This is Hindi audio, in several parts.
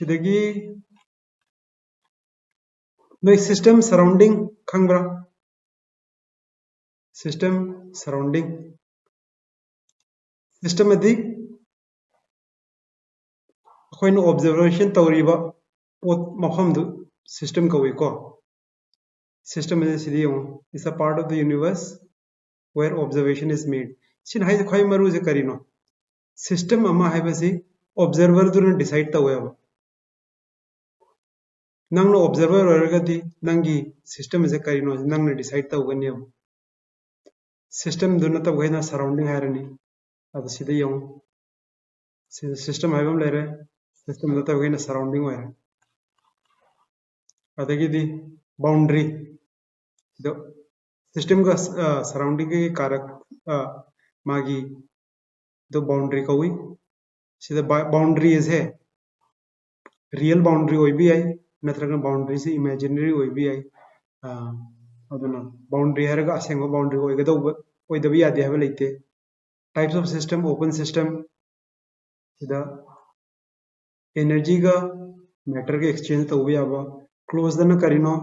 सिदगी नोई सिस्टम सराउंडिंग खंगब्रा सिस्टम सराउंडिंग सिस्टम अदि अखोइन ऑब्जर्वेशन तौरीबा पोत मफम दु सिस्टम कवी को सिस्टम इज सिदी is a part of the universe where observation is made sin hai khoi maru je karino system ama hai basi observer du na decide tawe ba nang no observer oraga di nangi system je karino nang na decide taw gani system du na taw na surrounding harani adu sida yong system hai bam lere system du taw na surrounding wa adagi di boundary the system का सराउंडिंग के कारक मागी दो बाउंड्री का हुई सीधा बाउंड्री है रियल बाउंड्री होई भी आई नत्रगन बाउंड्री से इमेजिनरी होई भी आई अदुना बाउंड्री हरगा असेंग बाउंड्री होई गदो होई दबी याद है लेते types of system open system सीधा एनर्जी का मैटर के एक्सचेंज तो भी आवा क्लोज दन करिनो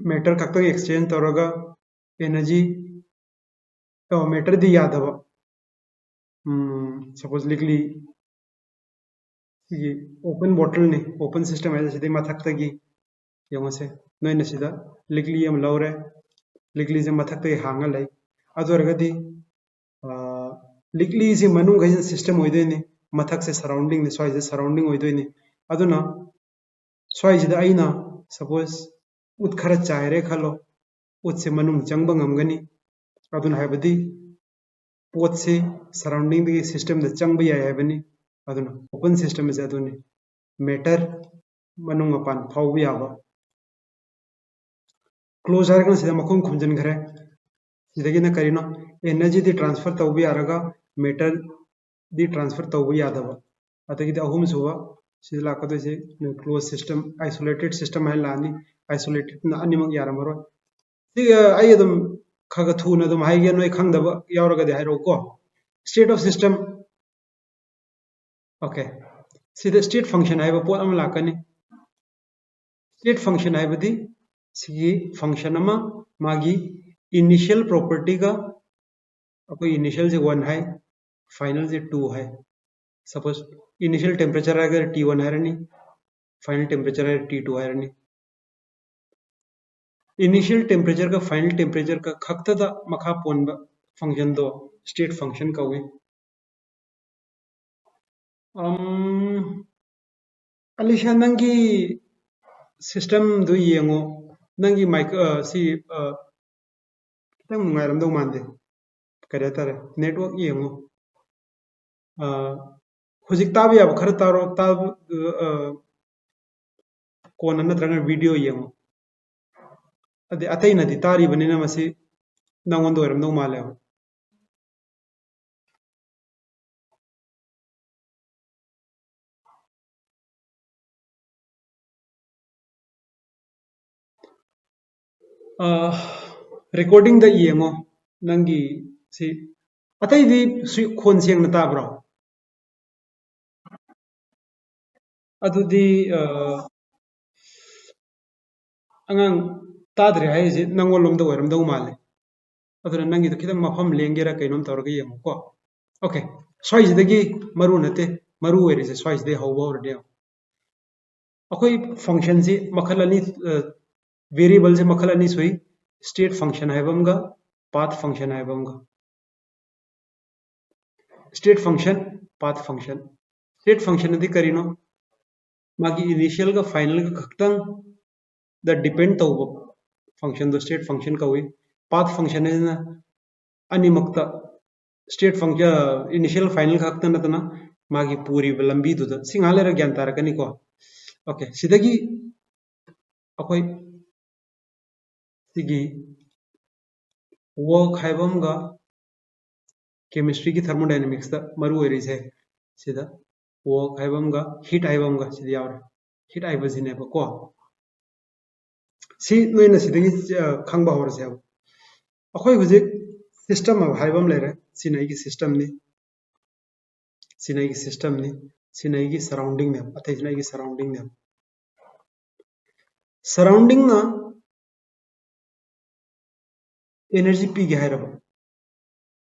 मैटर कक्तंग एक्सचेंज तौरगा एनर्जी मैटर दी याद हवा सपोज लिखली ये ओपन बॉटल ने ओपन सिस्टम है जैसे मथक तगी यमो से नोइन सिदा लिखली हम लौरे लिखली से मथक तगी हांगा लाई अदोरगदी लिखली से मनु गई सिस्टम होइदोइने मथक से सराउंडिंग ने स्वाइ से सराउंडिंग होइदोइने अदुना स्वाइ सिदा आइना सपोज उत खरा चायरे खलो उत से मनुंग चंगबा ngमगनी अदुन हाइबदी पोत से सराउंडिंग दी सिस्टम द चंगबा याय हाइबनी अदुन ओपन सिस्टम से अदुने मैटर मनुंग अपान फाउबी याबा क्लोज हारगन सिदा मखुम खुमजन खरे सिदगी न करिनो एनर्जी दी ट्रांसफर तौबी यारगा मैटर दी ट्रांसफर तौबी यादबा अतगी द अहुम सुवा सिदा लाकदो से क्लोज सिस्टम आइसोलेटेड सिस्टम है लानी आइसोलेटेड ना अनिमक यारमरो सी आई दम खग थुना दम हाइगे नोय खंगदबा यावरगा दे हाइरो को स्टेट ऑफ सिस्टम ओके सिदा स्टेट फंक्शन हाइबा पोत अम लाकनी स्टेट फंक्शन हाइबदी सी फंक्शन अमा मागी इनिशियल प्रॉपर्टी का कोई इनिशियल से 1 है फाइनल से 2 है सपोज इनिशियल टेम्परेचर अगर T1 है रनी फाइनल टेम्परेचर है T2 है रनी इनिशियल टेम्परेचर का फाइनल टेम्परेचर का खक्तदा मखा पोनबा फंक्शन दो स्टेट फंक्शन का हुई अलिशा नंगी सिस्टम दो येंगो नंगी माइक सी खितंग नुंगाइरमदौ मानदे करे तारे नेटवर्क येंगो हुजिक ताब याब खर तारो ताब कोन नत्रगन वीडियो येंगो अदे अतै नदी तारी बनिना मसी नंगोंदो इरमदौ माले रिकॉर्डिंग द येंगो नंगी सी अतै दी खोन सेंग न ताब्रो अदुदी अंगांग ताद्रे हाय जे नंगोल लोमदो इरमदौ माले अदुना नंगी तो खितंग मफम लेंगेरा कैनोम तौरगा येंगो को ओके स्वाइजदगी मरु नते मरु वेरिसे स्वाइजदे हौबा ओरदे अखोई फंक्शन से मखल अनी वेरिएबल से मखल अनी सुई स्टेट फंक्शन हाइबमगा पाथ फंक्शन हाइबमगा state function path function state function अदी करिनो मागी इनिशियल का फाइनल का खक्तंग द डिपेंड तौबा फंक्शन दो स्टेट फंक्शन का हुई पाथ फंक्शन है ना अनिमक्ता स्टेट फंक्शन इनिशियल फाइनल खक्तंग नतना मागी पूरी लंबी दुदा सिंगालेरा ज्ञान तारकनी को ओके सिदगी अखोई सिगी वर्क हाइबमगा केमिस्ट्री की थर्मोडायनेमिक्स दा मरु ओइरिसे सिदा वर्क हाइबमगा हीट हाइबमगा सिदा यावरे हीट हाइबजिने को सी नोइना सिदगी खंगबा होरसे अब अखोई हुजिक सिस्टम हाइबम लेरे सिनाई की सिस्टम नि सिनाई सराउंडिंग ने अतै सिनाई सराउंडिंग ने सराउंडिंग ना एनर्जी पीगे है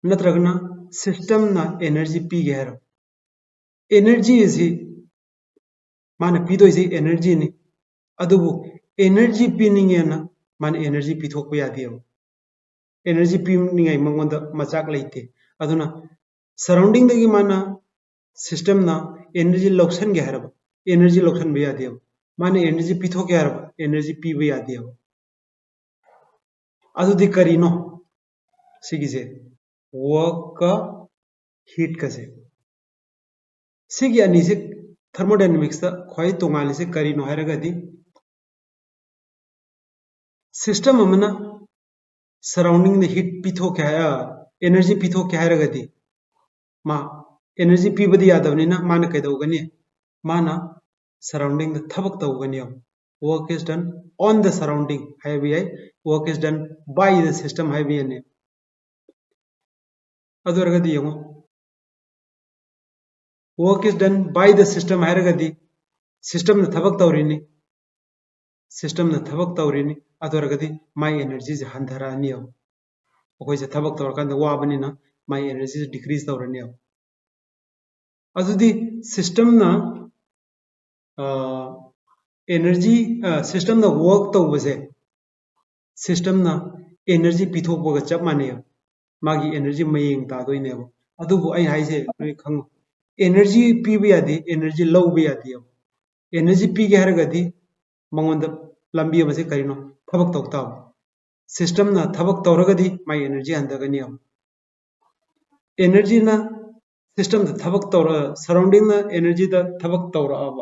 नत्रगना सिस्टम ना एनर्जी पीगे है एनर्जी इसी माने पीदोइसे एनर्जी ने अदुबु एनर्जी पीनिंगे ना माने एनर्जी पीथोकपा यादेबा एनर्जी पीनिंगे मंगोंदा मचाक लेते अदुना सराउंडिंग दगी माना सिस्टम ना एनर्जी लौसन गे हरब एनर्जी लौसन बे यादेबा माने एनर्जी पीथोके हरब एनर्जी पीबे यादेबा अदुदि करिनो सिगिसे वर्क का हीट कसे सिगी अनिसे थर्मोडायनामिक्स दा ख्वाई तोंगालिसे करिनो हायरगदि सिस्टम अमना सराउंडिंग द हीट पीथोके एनर्जी पीथोके हायरगदि मा एनर्जी पीबदी यादवनिना माना कैदौगनि माना सराउंडिंग द थबक तौगनि work is done on the surrounding हायबि है work is done by the system हायबि ने अदुरगदि यंगो work is done by the system हायरगदि सिस्टम न थबक तौरिनि सिस्टम न थबक तौरिनि अदुरगदि माय एनर्जी जे हंधरानि अखोय जे थबक तौरकान वाबनिना माय एनर्जी जे डिक्रीज तौरनि अदुदि सिस्टम ना एनर्जी सिस्टम ना वर्क तौबसे सिस्टम ना एनर्जी पीथोकबगा चप माने मागी एनर्जी मयेंग तादोइनेब अदुबु आई हाइसे नोय खंग एनर्जी पीबे यादे एनर्जी लौबे यादे एनर्जी पीगे हरगदि मंगोंद लंबी अमसे करिनो थबक तौताब सिस्टम ना थबक तौरगदि माई एनर्जी हंदगनि एनर्जी ना सिस्टम दा थबक तौर सराउंडिंग ना एनर्जी दा थबक तौरअब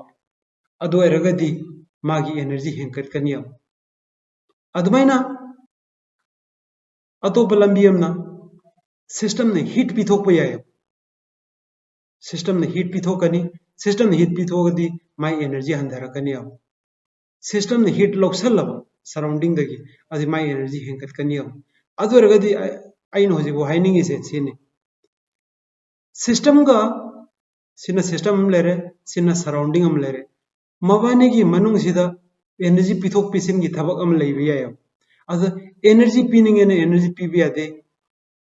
अदु अरगदि मागी एनर्जी हेंकटकनि अदुमाइना अतोप लंबी अमना सिस्टम ने हीट पीथोकप याय सिस्टम ने हीट पीथोकनी सिस्टम ने हीट पीथोगदि माई एनर्जी हंधरकनि सिस्टम ने हीट लौसल्लब सराउंडिंग दगी अदि माई एनर्जी हेंकटकनि अदु अरगदि आइन होजिबो हाइनिंगिसे सिने सिस्टम का सिना सिस्टम लेरे सिना सराउंडिंग अम लेरे मबानी की मनुंग सिदा एनर्जी पीथोक पीसिन की थबक अम लेबे याय अद एनर्जी पीनिंगे ने एनर्जी पीबे यादे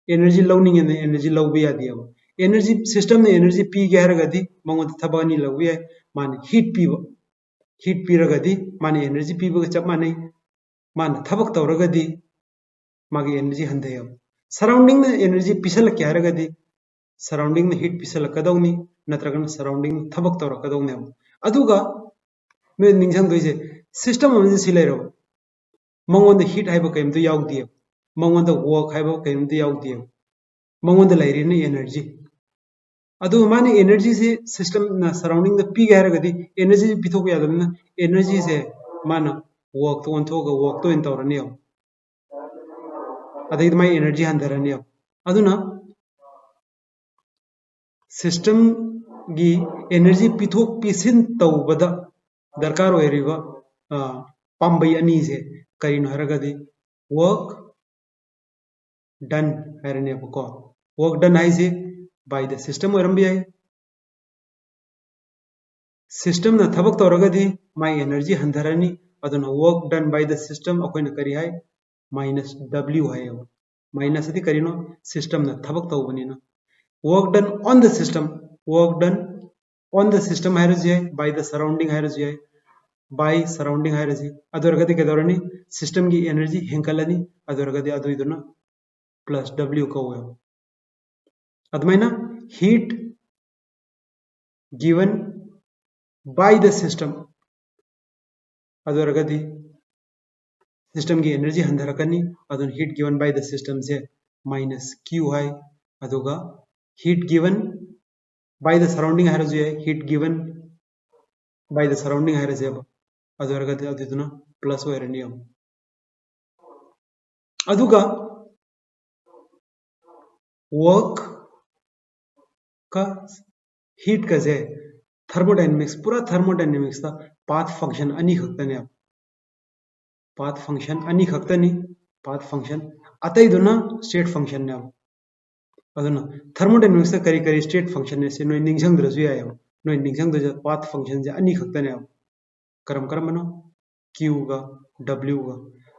एनर्जी लौनिंगे ने एनर्जी लौबे यादे एनर्जी सिस्टम ने एनर्जी पीगे हरगदि मंगोद थबकनि लौबे याय माने हीट पीरगदि माने एनर्जी पीबगा चप माने माने थबक तौरगदि मागे एनर्जी हंधय सराउंडिंग ने एनर्जी पीसल के हरगदि सराउंडिंग ने हीट पीसलकदौनी नत्रगन सराउंडिंग थबक तौरकदौने अदुगा नो निंजंग दोइसे सिस्टम अमजे सिलेरो मंगोंद हीट हाइबो कैमतो याउदि मंगोंद वर्क हाइबो कैमतो याउदि मंगोंद लाइरिने एनर्जी अदु माने एनर्जी से सिस्टम ना सराउंडिंग द पीगे हरगदि एनर्जी पिथोक यादमना एनर्जी से माना वर्क तो ओंथोगा वर्क तो इन तौरनि अदि माई एनर्जी हंधरनि अदुना सिस्टम की एनर्जी पीथोक पीसिन तौबदा दरकार होइरिबा पांबई अनी से करिनो हरगदि वर्क डन हरनेबको वर्क डन हाइसे बाय द सिस्टम ओरंबी है सिस्टम ना थबक तौरगदि माई एनर्जी हंधरनी अदुना work done by the system अखोइना करी है माइनस W है माइनस अदि करिनो सिस्टम ना थबक तौबनिना work done on the system work done on the system है बाय द सराउंडिंग है बाय सराउंडिंग है अदुरगदि केदौरनी सिस्टम की एनर्जी हेंकलनी अदुरगदि अदुइदुना प्लस W कौवे अदमाइना heat given by the system अदुरगदि सिस्टम की एनर्जी हंधरकनी अदुन heat given by the system से माइनस Q है अदुगा heat given by the surrounding है heat given by the surrounding है अदुरगदि अदुइदुना प्लस ओइरनी अदुगा वर्क का हीट कसे थर्मोडायनेमिक्स पूरा थर्मोडायनेमिक्स का पाथ फंक्शन अनी खक्तने पाथ फंक्शन अनी खक्तनी पाथ फंक्शन अतैदुना स्टेट फंक्शन ने अदुना थर्मोडायनेमिक्स करी करी स्टेट फंक्शन ने से नोय निंगसंग द्रसु याय नोई निंगसंग दो पाथ फंक्शन से अनि खक्तने करम करमनो q ga w ga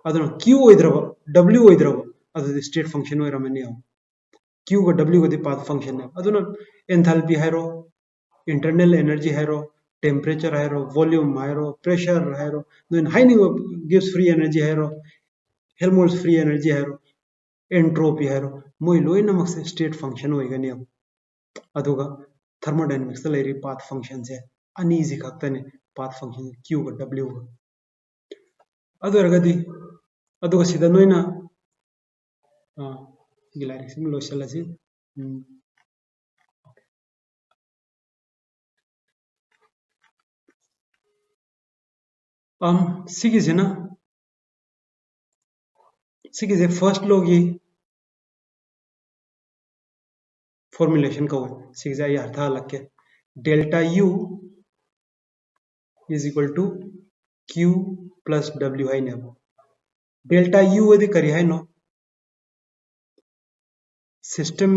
aduna q oidraba w oidraba adu state function oiramani q ga w ga di path function aduna enthalpy hairo internal energy hairo temperature hairo volume hairo pressure hairo then high gives free energy hairo helmholtz free energy hairo entropy hairo moi loina mak state function oigani aduga thermodynamics la iri path function se ani easy khaktane path function q ga w ga adu ergadi aduga sida noina gilari sim lo salasi सिगिजेना सिगिजे फर्स्ट लोगी फॉर्मुलेशन का सिगिजा ये अर्थ अलग delta U is equal to Q plus W है ने डेल्टा यू यदि करी है नो सिस्टम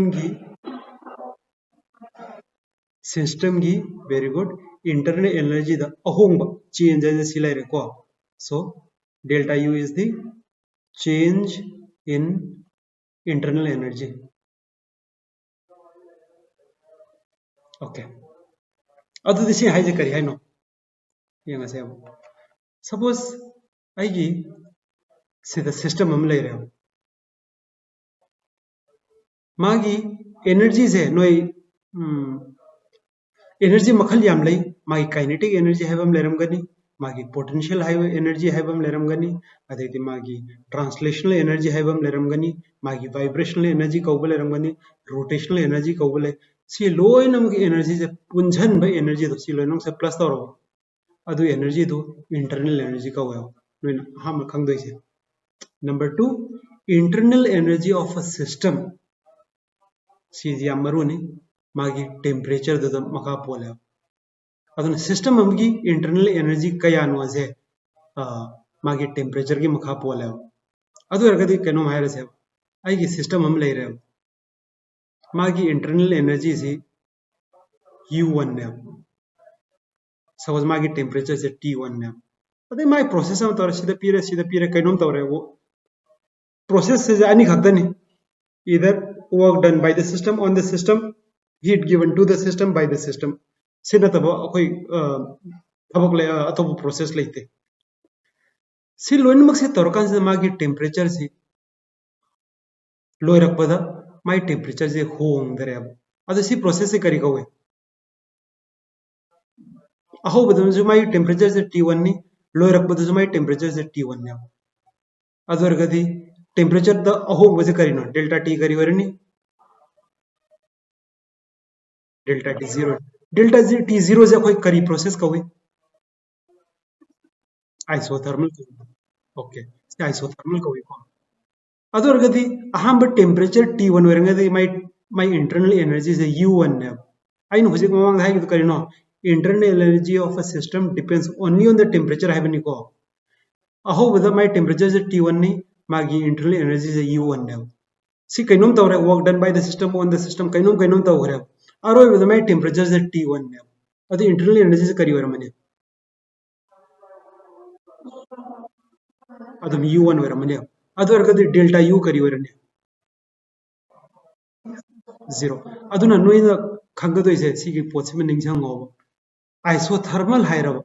की वेरी गुड इंटरनल एनर्जी द अहोंग चेंज सिलाई रेको so delta U is the change in internal energy. Okay. Adu disi haije kari hai no. Yang ase suppose aigi sida system हम ले रहे हो. मागी energy से नोई energy मखल याम लई मागी kinetic energy है हम ले रहे गनी मागी potential energy है हम ले रहे गनी अदेति मागी translational energy है हम ले रहे गनी मागी vibrational energy कौबले रहे गनी rotational energy कौबले सी लोय नम की energy से पुंजन भाई energy तो सी लोय नम से plus तो रहो अदु energy तो internal energy का हुआ नोई हम खंग दो इसे number 2 internal energy of a system सी जी अमरुनी मागी temperature दो मका पोले अदुन सिस्टम हमगी इंटरनल एनर्जी कयानो अजे मागी टेम्परेचर की मखा पोले अदु अरगदी कनो मायरे से आइगी सिस्टम हम ले रहे मागी इंटरनल एनर्जी से U1 ने सपोज मागी टेम्परेचर से T1 ने अदे माई प्रोसेस हम तोर सीधा पीरे कनो तोरे वो प्रोसेस से जानी खगदनी either work done by the system on the system heat given to the system by the system सिना तब अखोई थबक ले अथवा प्रोसेस लेते सी लोइन मक से तोरकान से मागी टेम्परेचर से लोय रखबदा माई टेम्परेचर से होंग दरे अब अदो सी प्रोसेस से करी गवे अहो बदम जो माई टेम्परेचर से T1 नि लोय रखबदा जो माई टेम्परेचर से T1 ने अदो अरगदी टेम्परेचर द अहो वजे करीनो डेल्टा T करी वरनी डेल्टा T0 डेल्टा T0 से कोई करी प्रोसेस कवे आइसोथर्मल ओके आइसोथर्मल कवे को अदो अरगदी अहम टेम्परेचर T1 वरंगदी माई इंटरनल एनर्जी से U1 ने आइन हुजिक मवांग हाई तो करीनो internal energy of a system depends only on the temperature है बनी को अहो बदा माई टेम्परेचर से T1 ने मागी इंटरनल एनर्जी से U1 ने सी कइनोम तवरे work done by the system on the system कइनोम तवरे आरो बदा माई टेम्परेचर से T1 ने अदो इंटरनल एनर्जी से करी वर मने अदम U1 वर मने अदो अरगदी डेल्टा U करी वर ने 0 अदुना नोइना खंगदो इसे सिगी पोछि में निंगसंग हो आइसोथर्मल हाइरब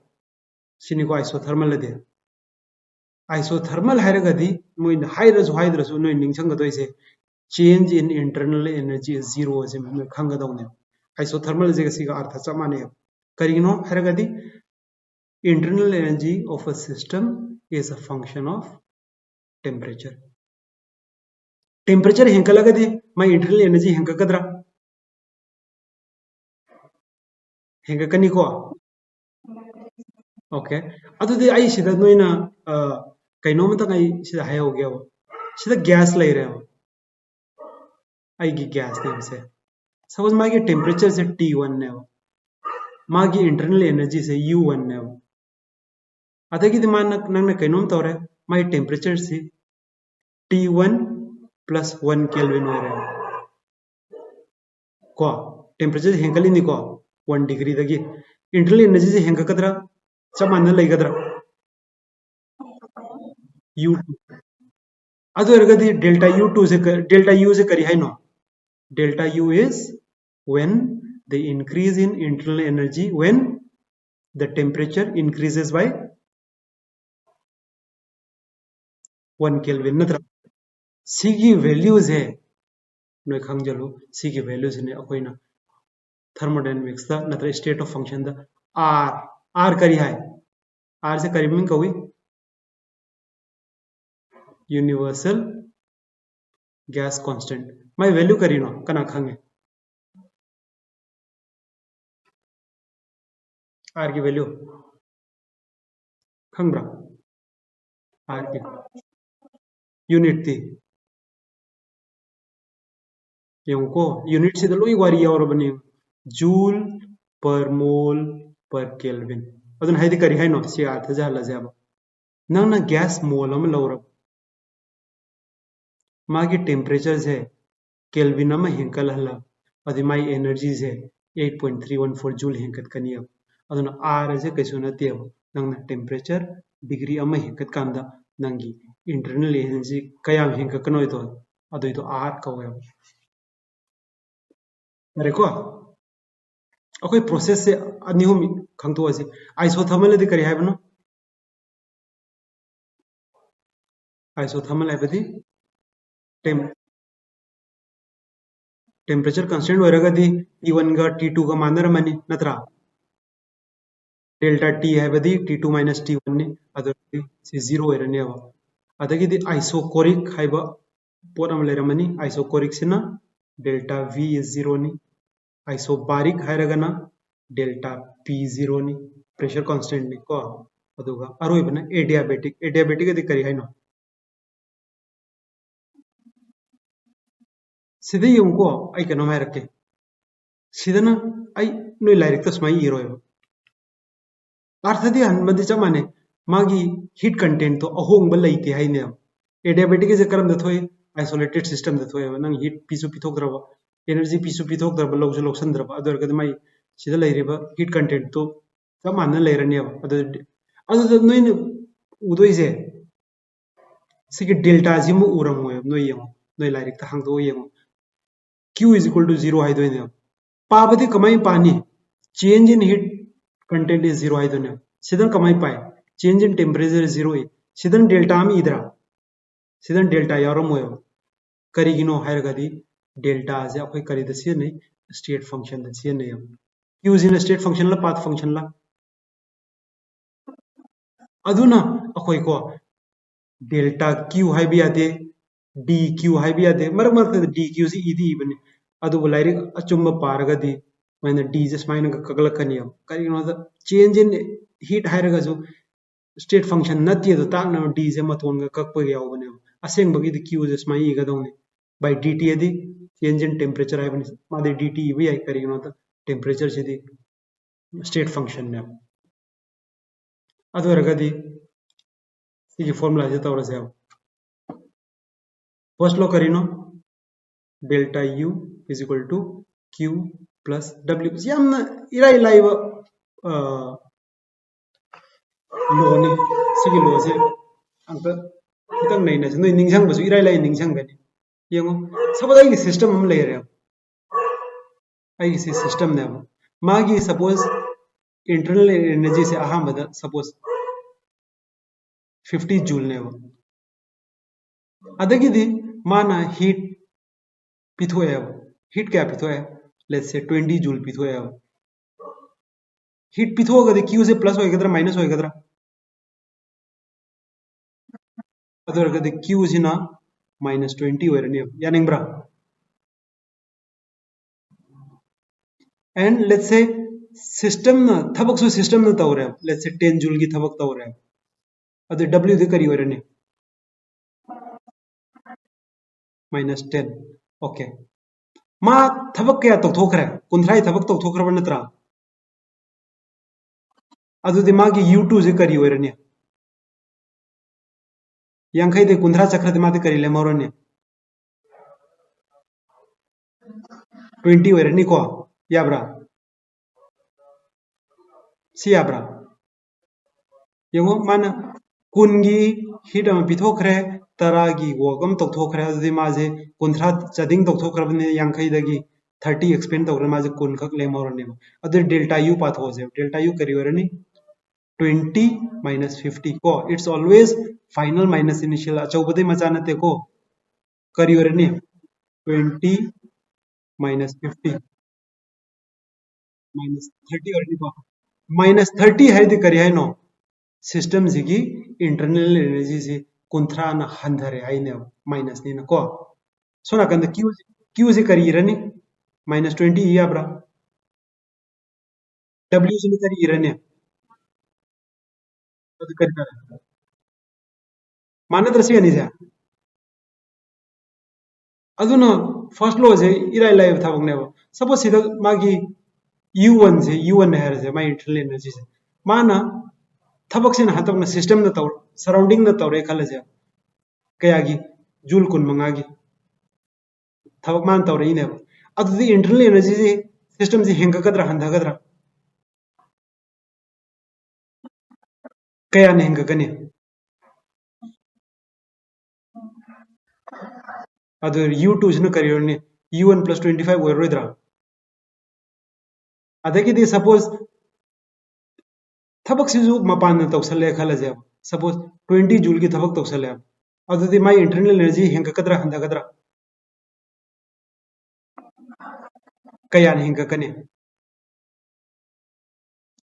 सिनिको आइसोथर्मल लदे आइसोथर्मल हाइरगदी मोइन हाइद्रसु नोइ निंगसंगदो इसे चेंज इन इंटरनल एनर्जी 0 जे में खंगदौने आइसोथर्मल जे सिगा अर्थ चमाने करिनो हाइरगदी internal energy of a system is a function of temperature temperature हेंकलगदी my internal energy हेंककद्रा हेंककनी को ओके अदुदि आई सिदा नोइना कइनोम तक आई सिदा हाय हो गया सिदा गैस ले रहे हो आई की गैस नेम से सपोज मागी टेम्परेचर से T1 ने मागी इंटरनल एनर्जी से U1 ने अदगी दिमान नंग कइनोम तोरे माई टेम्परेचर से T1 प्लस 1 केल्विन हो रहे को टेम्परेचर हेंकली नि को 1 डिग्री दगी इंटरनल एनर्जी से हेंगकद्रा चप मानना लेगद्रा u2 अदु अरगदी डेल्टा u से करी है no delta u is when the increase in internal energy when the temperature increases by 1 kelvin नत्र सिगी वैल्यूज है नोय खंगजलो सिगी वैल्यूज ने अखोइना थर्मोडायनामिक्स दा नत्र स्टेट ऑफ फंक्शन दा r करी है r से करी मिन कवी universal gas constant my value करी नो कना खंगे r की वैल्यू खंगब्रा r की यूनिट थी को यूनिट से लोई वारी यावरबनी जूल पर मोल पर केल्विन अदन हाइदि करी हाइनो सी अर्थ जहला जाब नंगना गैस मोल अम लौरब मागी टेम्परेचर से केल्विन अम हिंकल हला अदि माई एनर्जी से 8.314 जूल हिंकत कनियब अदन आर से कैसो नतियब नंगना टेम्परेचर डिग्री अम हिंकत कांदा नंगी इंटरनल एनर्जी कयाम हिंकत कनोय तो अदोय तो आर कवयब अरेको अखोई प्रोसेस से अनिहुम खंगतो असे आइसोथर्मल दि करी हाइबनो आइसोथर्मल हाइबदि टेम्परेचर कांस्टेंट होरगदि T1 गा T2 गा मानरमनि नत्रा डेल्टा T हाइबदि T2 - T1 नि अदि से 0 होरनेव अदगिदि आइसोकोरिक हाइब पोट अम लेरमनि आइसोकोरिक सिना डेल्टा V is 0 नि आइसोबारिक हाइरगना डेल्टा P0 नि प्रेशर कांस्टेंट नि को अदुगा अरोइबना एडियाबेटिक अदि करी हाइनो सिदे यंको आई कनो हाइरके सिदना आई नोय लाइरिक तस्माई इरोय अर्थदि हनबदि चमाने मागी हीट कंटेंट तो अहोंग लैते हाइने एडियाबेटिक जे करम दथोय आइसोलेटेड सिस्टम दथोय नंग हीट पिसु पिथोकद्रबा एनर्जी पिसु पिथोकद्रबा लौजु लौसंद्रबा अदरगदि माई सिदा लैरिबा हीट कंटेंट तो चमाना लैरनियब अदु नोइन उदोइजे सिगे डेल्टा जिमु उरमोय नोय यमो नोय लाइरिक ता हांगदो यमो q is equal to 0 हाइदोइने पाबदि कमाई पानी change in heat content is 0 हाइदोने सिदन कमाई पाए चेंज इन टेम्परेचर 0 है सिदन डेल्टा अम इदरा सिदन डेल्टा यारमोय करिगिनो हाइरगदि डेल्टा जे अखोय करिदा सिने स्टेट फंक्शन द सिने q is in state function ला पाथ फंक्शन ला अदुना अखोय को डेल्टा q हाइबि यादे dq हाइबि यादे मरक मरक dq से इदि इबने अदु लाइरिक अचुम पारगदि मैंने d जे स्माइन कगलकनी करिगिनो द चेंज इन हीट हाइरगजु स्टेट फंक्शन नति दो ताकना d जे मतोन ग ककप यावबने असेंग बगी द q जे स्माइ इगदौने by dt यदि चेंज इन टेम्परेचर हाइबने मादे dt इबि आई करिगिनो द टेम्परेचर से स्टेट फंक्शन ने अदु रगदि सिगी फार्मूला जे तवरसे फर्स्ट लो करिनो delta u is equal to q plus w यामना इराई लाइव लो ने सिगी लो से अंक खितंग नै नसे नै निंगसंग बसु इराई लाइ निंगसंग गनि यंगो सबदा ई सिस्टम हम लेरे आई सिस्टम ने मागी सपोज इंटरनल एनर्जी से अहमद सपोज 50 जूल ने अदगिदि माना हीट पिथोय हीट क्या पिथोय लेट्स से 20 जूल पिथोय हीट पिथोगदि q से प्लस होयगद्रा माइनस होयगद्रा अदरगदि q सिना -20 होयरनि यानिंग्ब्रा एंड लेट्स से सिस्टम ना थबक सु सिस्टम ना तवरे लेट्स से 10 जूल की थबक तवरे अदु w दे करी होयरनि -10 ओके मा थबक क्या तौथोखरे कुंथ्राई थबक तौथोखरब नत्रा अदुदि मागी u2 जे करी होयरनि यांखै दे कुंथ्रा चक्रदि मादि करी लेमौरनि 20 होयरनि को याब्रा सी याब्रा यंगो माना कुनगी हिट अमा पिथोखरे तरागी वोगम तौथोखरे अदुदि माजे कुंथ्रा चदिंग तौथोखरबने यांखैदगी 30 एक्सपेंड तौखरे माजे कुन खक लेमौरने अदु डेल्टा यू पाथोजे डेल्टा यू करी वरनी 20 minus 50 को it's always final minus initial अचौबदे मचा नते को करी वरनी 20 minus 50 minus 30 वरनी को minus 30 है दि करी है नो सिस्टम जिगी इंटरनल एनर्जी जी कुंथ्रा ना हंधरे है ने माइनस नी को सोना कंद क्यू जी करी रनी minus 20 या ब्रा W जी करी रनी ಅದು ಕರೀತಾರೆ ಮಾನದ್ರಸಿ ಏನಿದೆ ಅದನ್ನ ಫಸ್ಟ್ ಲೋ जे इराय लाइव थाबंगनेबो सपोज सिदा मागी u1 जे u1 है जे माय इंटरनल एनर्जी से माना थबक से हतबना सिस्टम न तौर सराउंडिंग न तौर खल जे कयागी जूल कुन मंगागी थबक मान तौर इने अदुदी इंटरनल एनर्जी जे सिस्टम जे हेंगगद्रा हंधगद्रा कया ने हेंगगने ಅದು u2 ನ ಕರೆಯೋಣ u1 plus 25 ಒಯ್ರೋದ್ರಾ ಅದಕ್ಕಿದೆ ಸಪೋಸ್ थबक मपान तौसले खलजे सपोज 20 जूल की थबक तौसले अदुदी माय इंटरनल एनर्जी हेंगकद्रा हंदगद्रा कया हेंगकने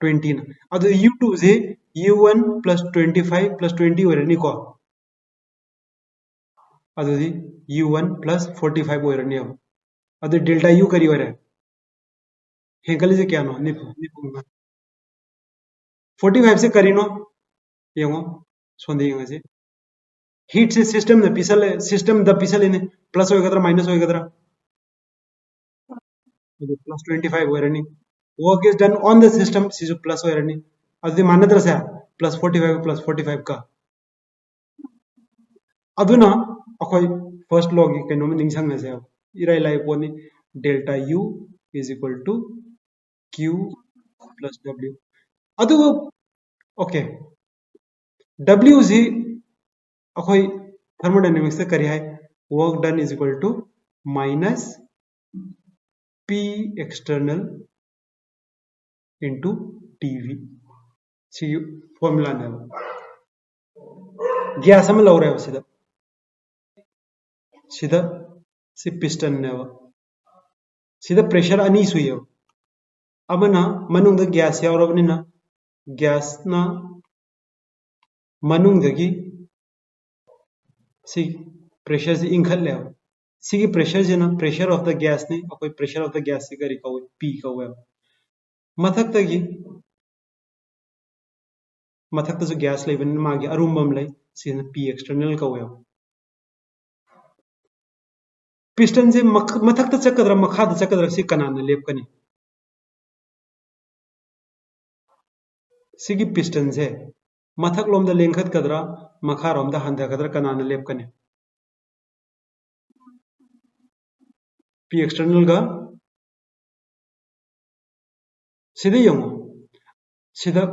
20 न अदु u2 जे u1 plus 25 plus 20 ओरनी को अदुदी u1 plus 45 ओरनी अदु डेल्टा u करी ओरे हेंगले जे क्या नो निपु निपु 45 से करीनो यंगो सोंदे यंगजे हीट से सिस्टम द पिसले सिस्टम द पिसले ने प्लस होगद्रा माइनस होगद्रा प्लस 25 ओरनी work is done on the system सिजु प्लस ओरनी अदि मानद्रा से प्लस 45 प्लस 45 का अदुना अखोय फर्स्ट लॉ की कैनो में निंगसंग से इराय लाइ पोनी delta u is equal to q plus w अदु ओके w जी अखोई थर्मोडायनेमिक्स से करी है work done is equal to minus p external into tv सी फॉर्मूला ने गैस हम लौ रहे सीधा सीधा सी पिस्टन ने सीधा प्रेशर अनी सुई अमना मनुंग द गैस यावरबनिना गैस ना मनुंग दगी सी प्रेशर से इंखल सी प्रेशर से ना प्रेशर ऑफ द गैस ने कोई प्रेशर ऑफ द गैस से करी कवे पी कवे मथक तगी मथक जो गैस लेबन मागी अरुमबम ले सी पी एक्सटर्नल कवे पिस्टन से मथक त चकद्रा मखा द चकद्रा सी कनान लेपकनी सी पिस्टन से मथक लोम द लेंखत कदरा मखा रोम द हंदा कदरा कनान लेपकनी पी एक्सटर्नल का सीधे यंगो सीधा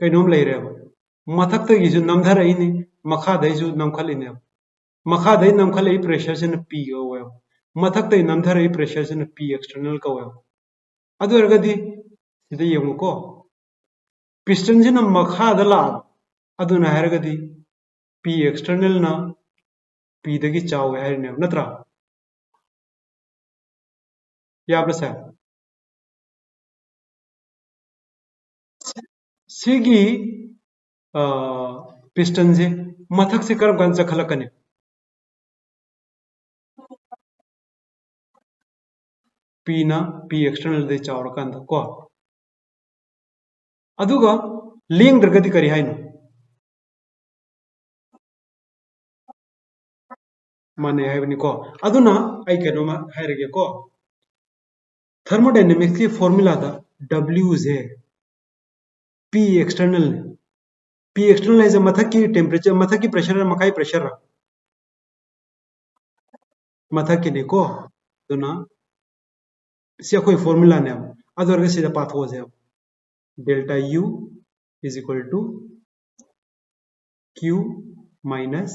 कैनोम ले रहे मथक तक नमधर मखा नमखलिने मखा नमखल प्रेशर से पी कवे मथक नमधर प्रेशर से पी एक्सटर्नल कवे अदुरगदी सीधे यंगो पिस्टन से मखा ला अदुना हैरगदी पी एक्सटर्नल ना पी दगी चावे है नत्रा याब्रा सा सिगी पिस्टन से मथक से करम गन चखलकने पी ना पी एक्सटर्नल दे चावरकांद को अदुगा लेंगद्रगदी करी हाइनो माने हाइबनी को अदुना आई केनोमा हाइरगे को थर्मोडायनेमिक्स की फॉर्मूला दा W जे P एक्सटर्नल है मथक की टेम्परेचर मथक की प्रेशर मखाई प्रेशर मथक की को दुना सी कोई फॉर्मूला ने अदुरगे सीधा पाथो जे delta U is equal to Q minus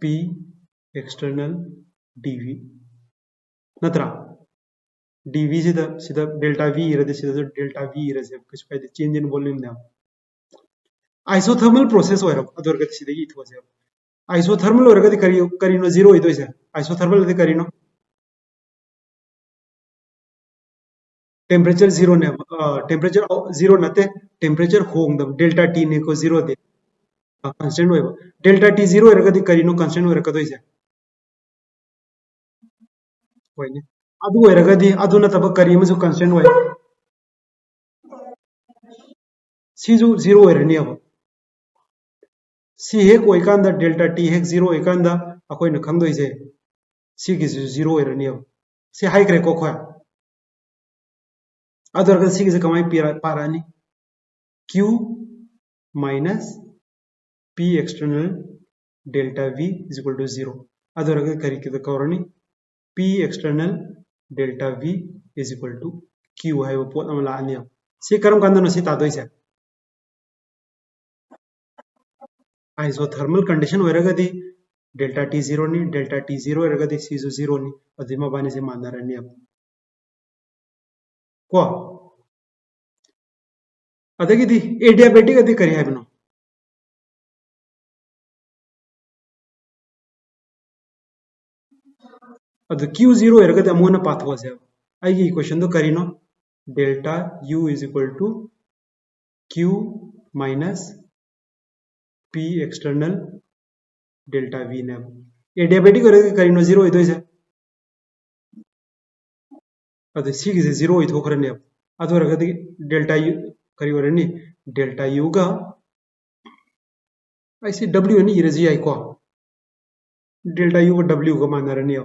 P external dV नत्रा dV सिदा डेल्टा V इरदे सिदा डेल्टा V इरसे कुछ कायदे चेंज इन वॉल्यूम ने आइसोथर्मल प्रोसेस होइरा अदर गति सिदा इथोसे आइसोथर्मल होइरा गति करिनो जीरो इदोइसे आइसोथर्मल गति करिनो टेम्परेचर जीरो ने टेम्परेचर जीरो नते टेम्परेचर होंगदम डेल्टा T ने को जीरो दे कांस्टेंट होइबा डेल्टा T जीरो होइरा गति करिनो कांस्टेंट होइरा कदोइसे होइने अदु होइरा गति अदु नतब करि अमसु कांस्टेंट होइ सीजु जीरो होइरनि अब सी हेक होइकांदा डेल्टा T हेक जीरो होइकांदा अखोइना खंगदोइसे सिगिसु जीरो होइरनि अब से हाइग्रे को खोया अदर गति सिगिसे कमाइ पारानी Q minus P external delta V is equal to 0 other गति करि के कौरनी P external delta V is equal to Q है वो पोत अमला आनी से करम कांदा नो सी तादोइसे आइसोथर्मल कंडीशन होइरा गति डेल्टा T जीरो नी डेल्टा T जीरो होइरा गति सीजु जीरो नी अदिमा बानी से माननारनि अब को अदगिदी एडियाबेटिक अदि करि हाइबनो अद Q0 होइरगदि अमुना पाथोसे आइगी इक्वेशन दो करिनो delta U is equal to Q minus P external delta V ने एडियाबेटिक होइरगदि करिनो 0 इदोइसे अद C से 0 इथोखरने अद होइरगदि डेल्टा U करि होरनि डेल्टा U गा ऐसे W नि इरजी आइ को डेल्टा U का W का मानरनि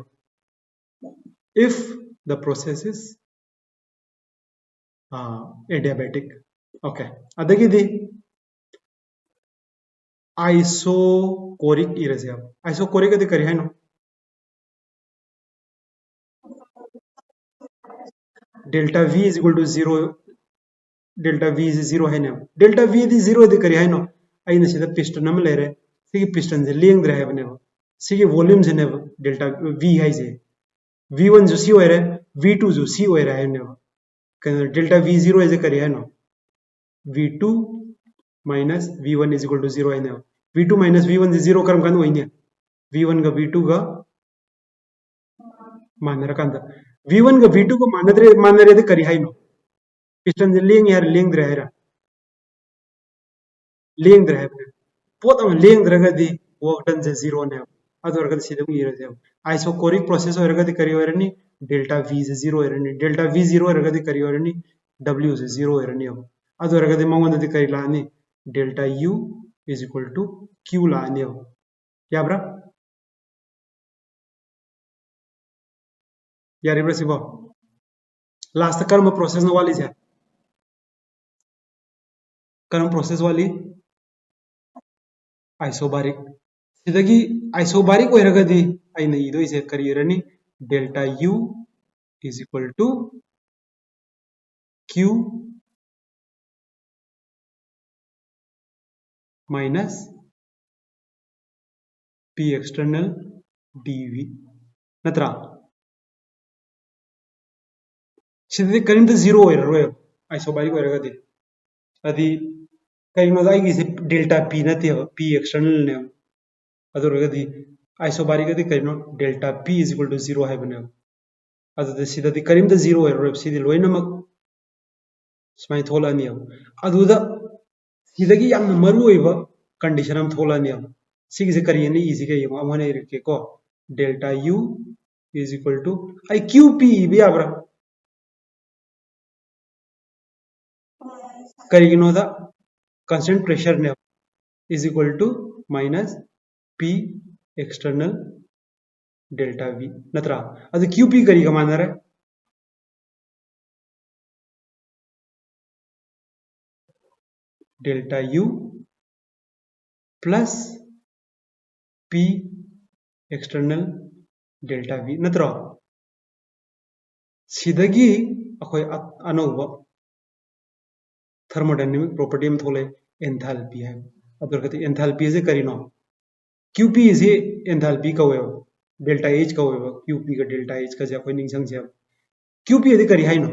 if the process is adiabatic okay adagidi isocoric इरसे isocoric अदि करि हाइनो delta V is equal to 0 delta V is 0 है ना डेल्टा V is 0 अदि करि हाइनो आइना सिदा पिस्टन नम लेरे सिगी पिस्टन जे लेंग्रे है बने सिगी वॉल्यूम जे ने डेल्टा V है जे V1 जो C होइरे V2 जो C होइरा है ने डेल्टा V0 is करि हाइनो V2 minus V1 is equal to 0 है ना V2 minus V1 is 0 करम कान होइने V1 का V2 का मानर कांदा V1 का V2 को मानरे दे करि हाइनो पिस्टन जे लेंग यार लेंग रहेरा लेंग रहे पोत अम लेंग रगदि वर्क डन जे 0 ने अदर गदि सिदम इरजे आइसोकोरिक प्रोसेस होइरगदि करि होइरनि डेल्टा V से 0 होइरनि डेल्टा V 0 होइरगदि करि होइरनि W से 0 होइरनि अब अदर गदि मंगोंदि करि लानी delta U is equal to Q लानी अब याब्रा यारिब्रा सिबो लास्ट कर्म प्रोसेस न वाली है कर्म प्रोसेस वाली आइसोबारिक सिदगी आइसोबारिक होइरगदि आइना इदोइसे करियरनि delta U is equal to Q minus P external dV नत्रा सिदि करिंद 0 होइररोय आइसोबारिक होइरगदि अदि करिनो दाइगी से डेल्टा P नते P external ने अदुरगदि आइसोबारिक गदि करिनो delta P is equal to 0 है बने अदुदि सिदि करिंद 0 होइररोय सिदि लोइनमक स्माइ थोलानी अब अदुदा सिदगी याम मरु होइबा कंडीशन हम थोलानी अब सिगिसे करियनि इजी के यम अमने इरके को delta U is equal to I QP भी आबरा करिनो दा कांस्टेंट प्रेशर ने is equal to minus P external delta V नत्रा अदु QP करी का मानर है delta U plus P external delta V नत्रा सिदगी अखोय अनौबा thermodynamic property am thole enthalpy hai ador kati enthalpy is karino qp is enthalpy ka wewa delta h ka wewa qp ka delta h ka ja koi ning sang je qp adi kari hai no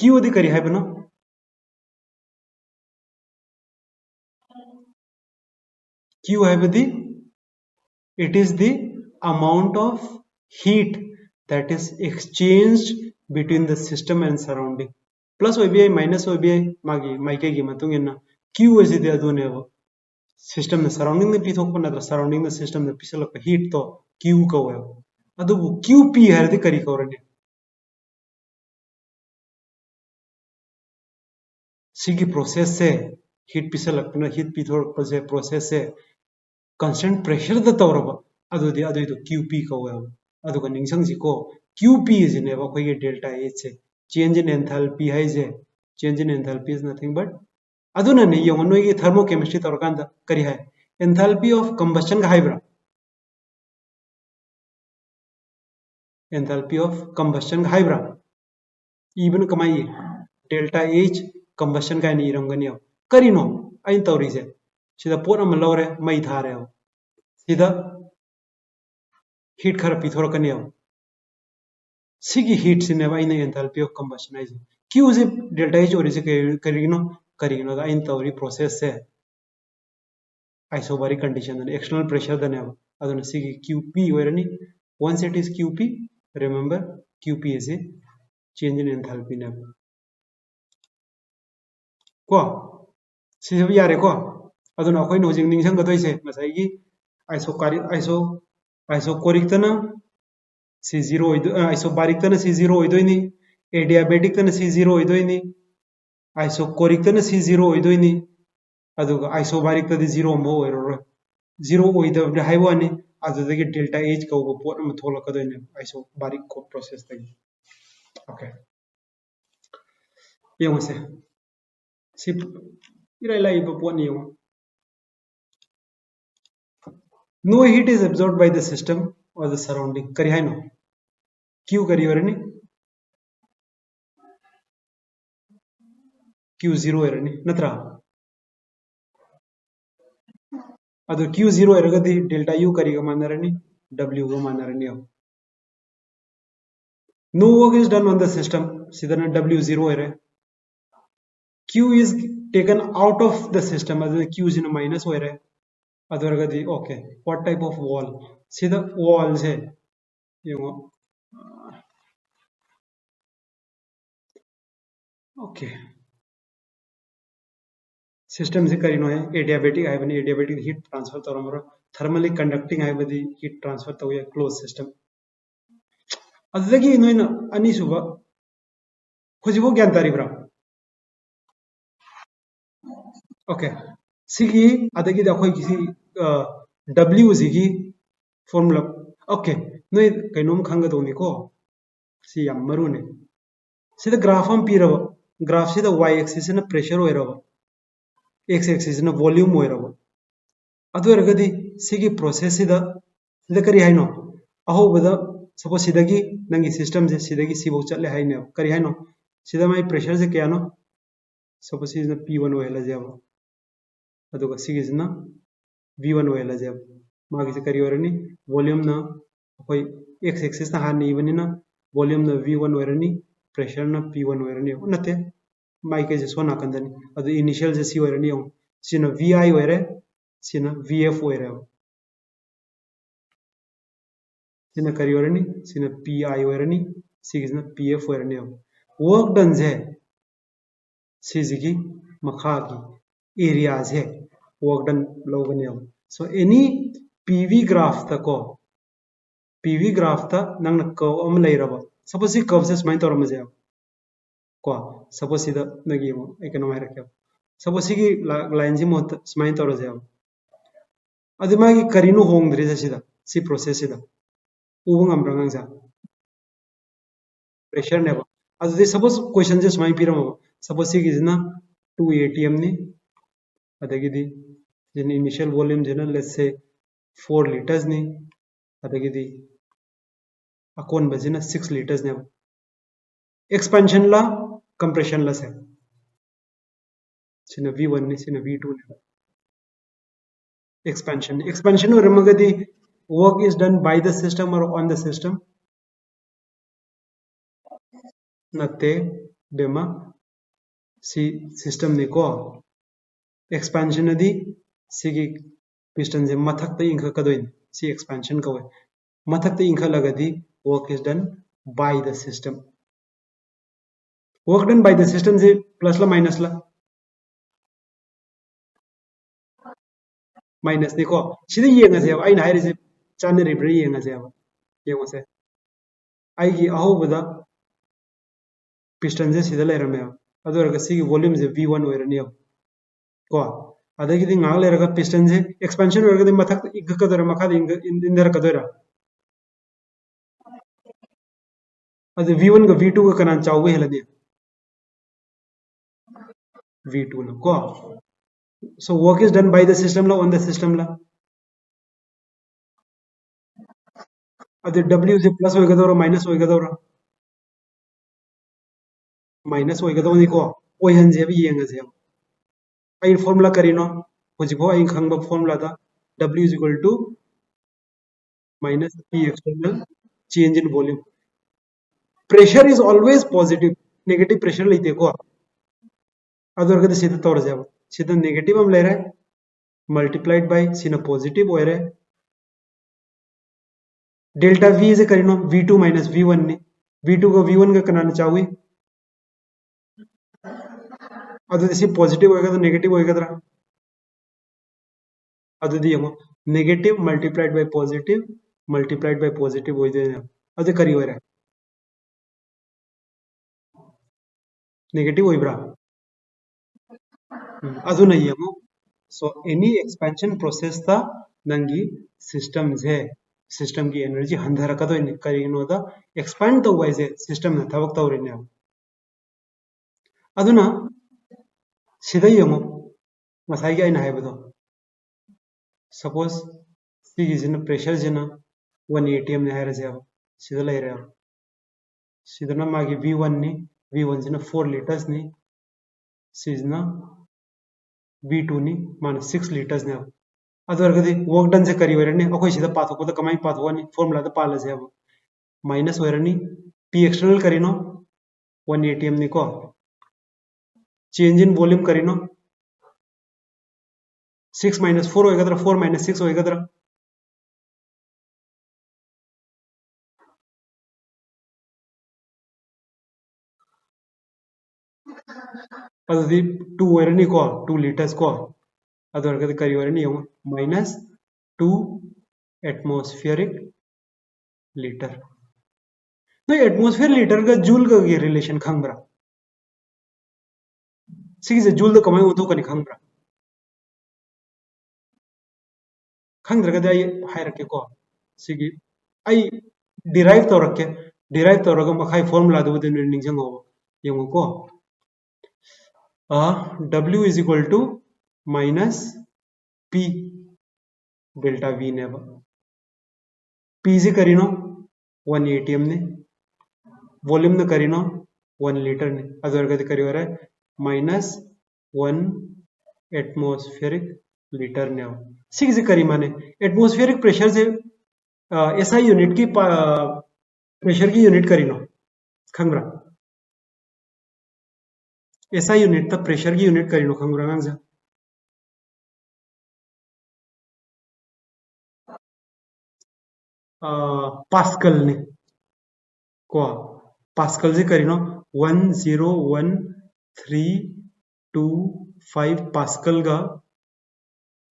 q adi kari hai bano q hai badi it is the amount of heat that is exchanged between the system and surrounding plus obi minus obi magi maike gi matung inna q is the adune system the surrounding the pithok pa nadra surrounding the system the pisal heat to q ka wa adu qp har the kari korane sigi process se heat pisal na heat pithok pa se process se constant pressure the tawraba adu qp ka wa adu ka ningsang ji ko qp is ne ba khoi delta h se change in enthalpy hai je change in enthalpy is nothing but aduna ne yong noi gi thermochemistry torkanda kari hai enthalpy of combustion ga haibra enthalpy of combustion ga haibra even kamai delta h combustion ga ni ramgani kari no ain tawri je sida pot am lawre mai thare sida heat khara pithorkani sigi heat sine ba ina enthalpy of combustion ai q is delta h or is karino da in tawri process se isobaric condition and external pressure the never aduna sigi qp werani once it is qp remember qp is a change in enthalpy never ko si yare ko aduna akhoi no jing ning sang ga toise masai gi isocoric tana c0 isobaric tana c0 oidoi adiabatic tana c0 oidoi isocoric tana c0 oidoi aduga isobaric tadi 0 mo oiroro 0 oidabne haiwani adudagi delta h ka ubo pot am tholakadoine isobaric co process tagi okay yengose sip ira lai bo pot ni yong no heat is absorbed by the system or the surrounding kari hai no q kari warani q0 erani natra adu q0 eragadi delta u kari ga manarani w ga manarani no work is done on the system sidana w0 ere q is taken out of the system adu q is in a minus ere adu eragadi okay what type of wall sida wall se yengo okay system se karino hai adiabatic hai bani adiabatic heat transfer toramara thermally conducting hai badi heat transfer to a closed system adagi noina ani suba khojibo gyan taribra okay sigi adagi da khoi kisi w sigi formula okay noi kainom khanga doni ko si yam marune sida graph am piraba graph sida y axis na pressure oiraba x axis na volume oiraba adu ergadi sigi process sida kari haino aho bada suppose sidagi nangi system je sidagi sibo chatle haine kari haino sida mai pressure je kya no suppose is p1 oila jaba aduga sigi is na v1 oila jaba magi se kari orani volume na koi x axis na hani ibani na volume na v1 oirani pressure na p1 oirani nate mai ke je sona kandani adu initial je si oirani sina vi oire sina vf oire sina kari orani sina pi oirani sigis na pf oirani work done je sizigi makhagi area je work done logani so any pv graph ta ko pv graph ta nang na curve am leiraba suppose curve se smine toram je ko suppose ida nagi mo economic rakya suppose gi line ji mo smine tor je adi magi karino hongdre je sida si process sida ubang amrang ja pressure ne ba adi suppose question je smine piram suppose gi is na 2 atm ni adagi di then initial volume jena let's say 4 liters ni adagi di akon bajina 6 liters ne expansion La compression ला से सिना v1 ने सिना v2 ने expansion oramagadi work is done by the system or on the system natte bema si system ne ko expansion adi sigi piston je mathak te inkha kadoin si expansion ko mathak te inkha lagadi work is done by the system work done by the system je plus la minus ni ko sida yenga se ai na hairi se chanari bri yenga se yengo se ai gi aho bada piston je sida lerame adorga sigi volume je v1 oirani ko adagidi ngang leraga piston je expansion oirga mathak igga kadora makha indera kadora adu v1 ga v2 ga kanan chawwe helani v2 na ko so work is done by the system la on the system la adu w is plus oigadora minus oigadora minus oigadoni ko oihan je bi yenga je ai formula karino hojiko ai khangba formula da w is equal to minus p external change in volume pressure is always positive negative pressure leite ko adorga de sida tor jab sida negative हम ले रहे हैं multiplied by सीना positive हो रहा है डेल्टा v से करीनो v2 minus v1 ने v2 को v1 का करना चाहिए ಅದು ಸಿ ಪಾಸಿಟಿವ್ ಹೋಗದ ನೆಗೆಟಿವ್ ಹೋಗದ್ರ ಅದು ದಿಯಮ ನೆಗೆಟಿವ್ ಮಲ್ಟಿಪ್ಲೈಡ್ ಬೈ ಪಾಸಿಟಿವ್ ಹೋಯ್ದೆ ಅದು ಕರಿ ಹೋಯ್ರೆ ನೆಗೆಟಿವ್ ಹೋಯ್ಬ್ರಾ ಅದು ನಯ್ಯಮ ಸೊ ಎನಿ ಎಕ್ಸ್ಪಾನ್ಷನ್ ಪ್ರೋಸೆಸ್ ದ ನಂಗಿ ಸಿಸ್ಟಮ್ ಜೆ ಸಿಸ್ಟಮ್ की एनर्जी हंधर कदो करिनो द एक्सपांड तो वाइजे सिस्टम न थबक तौरिने अदुना सिदा यमो मसाई के आइना हाइबदो सपोज सिगिजिन प्रेशर जिना 1 atm ने हाइरे जाब सिदा लैरे सिदना मागी v1 नि v1 जिना 4 liters नि सिजना v2 नि मान 6 liters ने अदरगदि वर्क डन से करी वरने अखोय सिदा पाथो को कमाई पाथो नि फॉर्मूला द पाले से अब माइनस वरनी p एक्सटर्नल करिनो 1 atm नि को चेंज इन वॉल्यूम करिनो 6 minus 4 होएगा 4 minus 6 होएगा अदि 2 वरनी को 2 liters को अदरगदि करी वरनी minus 2 atmospheric liter no atmosphere liter का जूल का रिलेशन खंगब्रा सिगिसे जूल द कमाई उतो कनि खंगब्रा खंगद्रगदि आई हाइरके को सिगी आई डिराइव तौरके मखाई फॉर्मूला दुबदे निंजंगो यंगो को w is equal to minus p delta v ने p से करिनो 1 atm ने वॉल्यूम ने करिनो 1 लीटर ने अदरगदि करि वरे minus 1 एटमॉस्फेरिक लीटर ने सिक्स करी माने एटमॉस्फेरिक प्रेशर से ऐसा यूनिट की प्रेशर की यूनिट करिनो खंगब्रा ऐसा यूनिट तब प्रेशर की यूनिट करिनो खंगब्रा गांजा पास्कल ने को पास्कल से करिनो 101,325 पास्कल का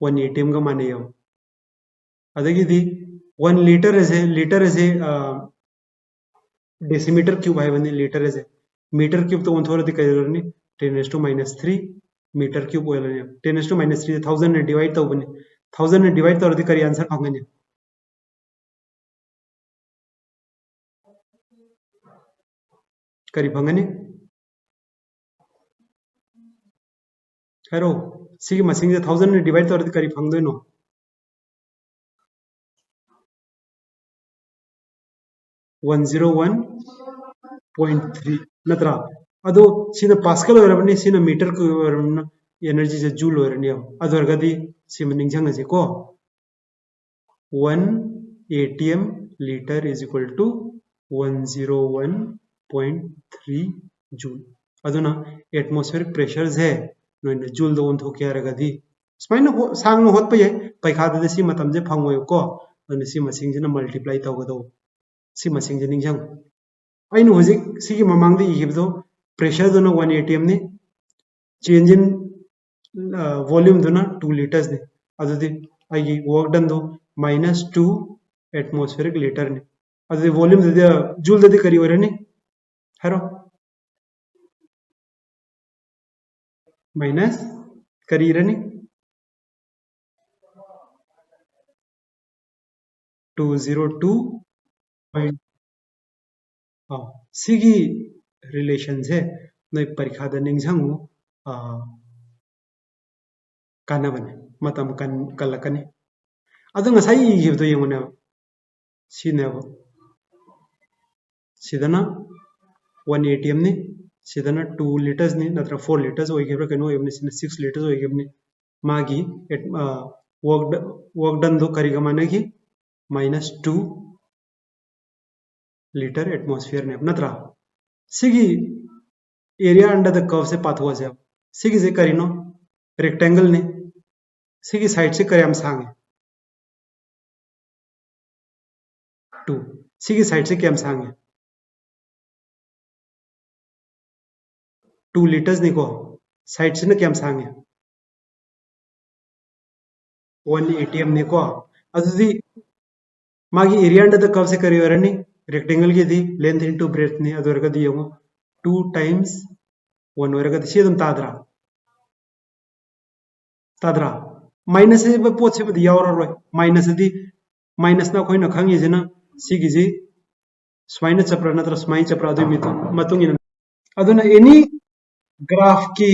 1 atm का माने यो अदगिदी 1 लीटर एजे डेसीमीटर क्यूब है बने लीटर एजे मीटर क्यूब तो थोड़ा दिखाई दे रही 10⁻³ मीटर क्यूब हो 10⁻³ 1000 ने डिवाइड तो बने 1000 ने डिवाइड तो करी आंसर फंगने करी फंगने हेरो सिगी मसिंग 1000 ने डिवाइड तो करी फंगदो नो 101.3 नत्रा अदो सिना पास्कल ओरबनी सिना मीटर को ओरबना एनर्जी से जूल ओरनी अदो अरगदी सिम निंजंग जे को 1 atm liter is equal to 101.3 joule अदुना एटमॉस्फेरिक प्रेशर है नोइन जूल दो ओंथोके हरगदी स्माइन सांग होत पे पैखादे सी मतम जे फंगोय को अन सी मसिंग जिना मल्टीप्लाई तौगदो सी मसिंग जे निंजंग अइन हुजिक सी ममांग दे इहिबदो प्रेशर दोना 1 atm नि चेंज इन वॉल्यूम दोना 2 liters ने अदुदि आइगी वर्क डन दो -2 एटमॉस्फेरिक लीटर ने अदुदि वॉल्यूम दे जूल दे करी ओरनी हेरो माइनस करी रनी 202 सिगी रिलेशन से नई परीक्षा द निंगझंगु कानबने मतम कन कलकने अदु ngasai इगिबदो यंगने सिनेब सिदना 1 atm नि सिदना 2 liters नि नत्र 4 liters ओइगिब्रा कनो एमनि सिना 6 liters ओइगिबनि मागी वर्क डन दो करिगा मानेगी -2 liter एटमॉस्फेयर ने नत्रा सिगी एरिया अंडर द कर्व से पाथवा से सिगी से करिनो रेक्टेंगल ने सिगी साइड से करियाम सांगे 2 सिगी साइड से क्या सांगे 2 liters ने को साइड से न क्या सांगे 1 atm ने को अदुदी मागी एरिया अंडर द कर्व से करियो रनी रेक्टेंगल की दी लेंथ इनटू ब्रेथ ने अदरगा दी यमो 2 times 1 वरगा दी सेदम तादरा माइनस से पोत से बदी यावर रोय माइनस दी माइनस ना खोइ न खंगी जेना सिगी जी स्वाइन चप्रा नत्र स्वाइन चप्रा दु मितु मतुंग इन अदुना एनी ग्राफ की